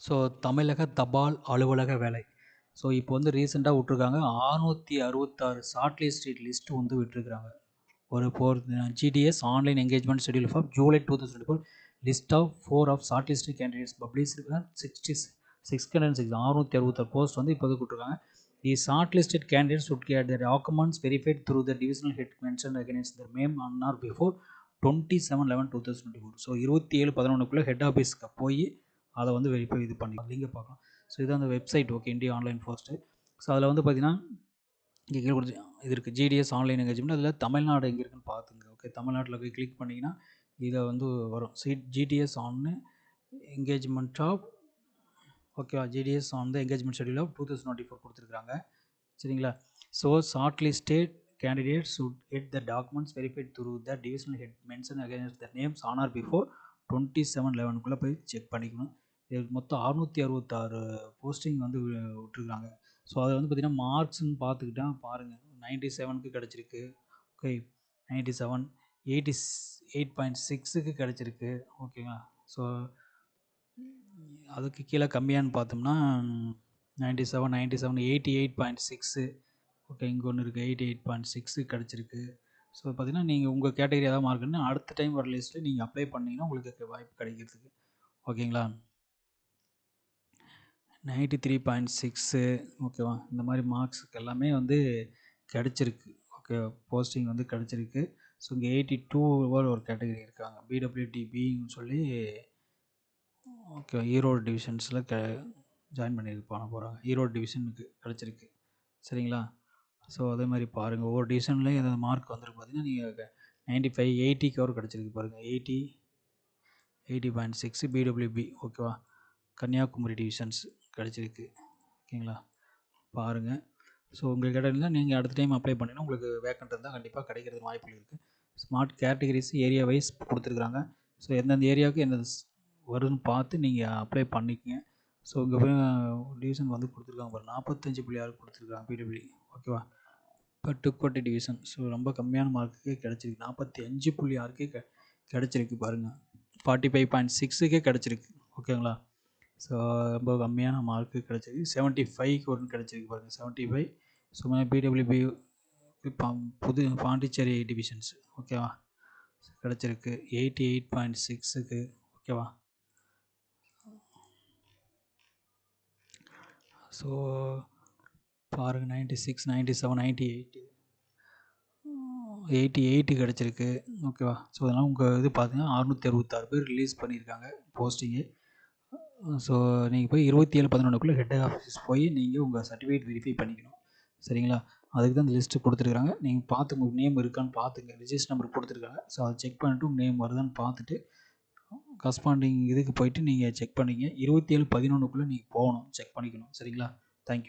So தமிழக தபால் அலுவலக வேலை. ஸோ இப்போ வந்து ரீசெண்டாக விட்ருக்காங்க 666 ஷார்ட் லிஸ்ட் வந்து விட்டுருக்காங்க. ஒரு GDS online engagement schedule for July 2024 list of 4 of short list candidates published 666 post வந்து இப்போது கொடுத்துருக்காங்க. The short listed candidates would get their documents verified through the divisional head mentioned against their name on or before 27/11/2024. So 27/11 head ஆஃபீஸ்க்கு போய் அதை வந்து verify இது பண்ணிக்கலாம். லிங்கை பார்க்கலாம். ஸோ இதுதான் அந்த website. Okay, India online post. So அதில் வந்து பார்த்தீங்கன்னா இங்கே கீழே கொடுத்து இது இருக்குது GDS ஆன்லைன் என்கேஜ்மெண்ட். அதில் தமிழ்நாடு எங்கே இருக்குன்னு பார்த்துங்க. ஓகே, தமிழ்நாட்டில் போய் கிளிக் பண்ணிங்கன்னா இதை வந்து வரும். GDS ஆன் என்கேஜ்மெண்ட் ஆஃப் ஓகேவா GDS on the engagement schedule of 2024 கொடுத்துருக்காங்க. சரிங்களா? So short listed candidates should get the documents verified through the divisional head mentioned against the names on or before 27/11 போய் check பண்ணிக்கணும். இது மொத்தம் 666 posting வந்து விட்டுருக்காங்க. So அதை வந்து பார்த்திங்கன்னா மார்க்ஸ்ன்னு பார்த்துக்கிட்டா பாருங்கள், 97க்கு கிடச்சிருக்கு. ஓகே, 97, 88.6க்கு கிடச்சிருக்கு. ஓகேங்களா? ஸோ அதுக்கு கீழே கம்மியான்னு பார்த்தோம்னா 97, 88.6. ஓகே, இங்கே ஒன்று இருக்குது 88.6 கிடச்சிருக்கு. ஸோ பார்த்தீங்கன்னா நீங்கள் உங்கள் கேட்டகரி ஏதாவது மார்க்குன்னு அடுத்த டைம் வர லிஸ்ட்டில் நீங்கள் அப்ளை பண்ணிங்கன்னா உங்களுக்கு வாய்ப்பு கிடைக்கிறதுக்கு. ஓகேங்களா? 93.6 ஓகேவா, இந்த மாதிரி மார்க்ஸுக்கு எல்லாமே வந்து கிடச்சிருக்கு. ஓகே, போஸ்டிங் வந்து கிடச்சிருக்கு. ஸோ இங்கே 82 ஒரு கேட்டகரி இருக்காங்க, BWDBன்னு சொல்லி. ஓகே, ஈரோடு டிவிஷன்ஸில் ஜாயின் பண்ண போகிறாங்க. ஈரோடு டிவிஷனுக்கு கிடச்சிருக்கு. சரிங்களா? ஸோ அதே மாதிரி பாருங்கள், ஒவ்வொரு டிவிஷன்லேயும் ஏதாவது மார்க் வந்துருக்கு. பார்த்தீங்கன்னா நீங்கள் 95, 80க்கு ஒரு கிடச்சிருக்கு பாருங்கள். 80.6 BWB. ஓகேவா, கன்னியாகுமரி டிவிஷன்ஸ் கிடச்சிருக்கு. ஓகேங்களா? பாருங்கள். ஸோ உங்கள் கேட்டகரியில் நீங்கள் அடுத்த டைம் அப்ளை பண்ணிங்கன்னா உங்களுக்கு வேக்கண்ட் இருந்தால் கண்டிப்பாக கிடைக்கிறது வாய்ப்புகள் இருக்குது. ஸ்மார்ட் கேட்டகரிஸ் ஏரியா வைஸ் கொடுத்துருக்குறாங்க. ஸோ எந்தெந்த ஏரியாவுக்கு எந்தெந்த வருதுன்னு பார்த்து நீங்கள் அப்ளை பண்ணிக்கங்க. ஸோ இங்கே போய் டிவிஷன் வந்து கொடுத்துருக்காங்க பாருங்கள், 45.6 கொடுத்துருக்காங்க BWD. ஓகேவா, பட்டுக்கோட்டை டிவிஷன். ஸோ ரொம்ப கம்மியான மார்க்குக்கே கிடச்சிருக்கு. 45.6க்கே கிடச்சிருக்கு பாருங்கள். 45.6க்கே கிடச்சிருக்கு. ஓகேங்களா? ஸோ ரொம்ப கம்மியான மார்க்கு கிடச்சிருக்கு. 75க்கு ஒன்று கிடச்சிருக்கு பாருங்கள், 75. So BWB Pondicherry divisions. ஓகேவா, கிடச்சிருக்கு 88.6க்கு. ஓகேவா? ஸோ பாருங்கள், 96, 97, 88 கிடச்சிருக்கு. ஓகேவா? ஸோ அதனால் உங்கள் இது பார்த்தீங்கன்னா 666 பேர் ரிலீஸ் பண்ணியிருக்காங்க போஸ்டிங்கு. ஸோ நீங்கள் போய் 27/11 ஹெட் ஆஃபீஸ் போய் நீங்கள் உங்கள் சர்டிஃபிகேட் வெரிஃபை பண்ணிக்கணும். சரிங்களா? அதுக்கு தான் இந்த லிஸ்ட்டு கொடுத்துருக்காங்க. நீங்கள் பார்த்து உங்கள் நேம் இருக்கான்னு பார்த்துங்க. ரிஜிஸ்டர் நம்பர் கொடுத்துருக்காங்க. ஸோ அதை செக் பண்ணிவிட்டு உங்கள் நேம் வருதான்னு பார்த்துட்டு கரஸ்பாண்டிங் இதுக்கு போயிட்டு நீங்கள் செக் பண்ணிங்க. 27/11 நீங்கள் போகணும், செக் பண்ணிக்கணும். சரிங்களா? தேங்க்யூ.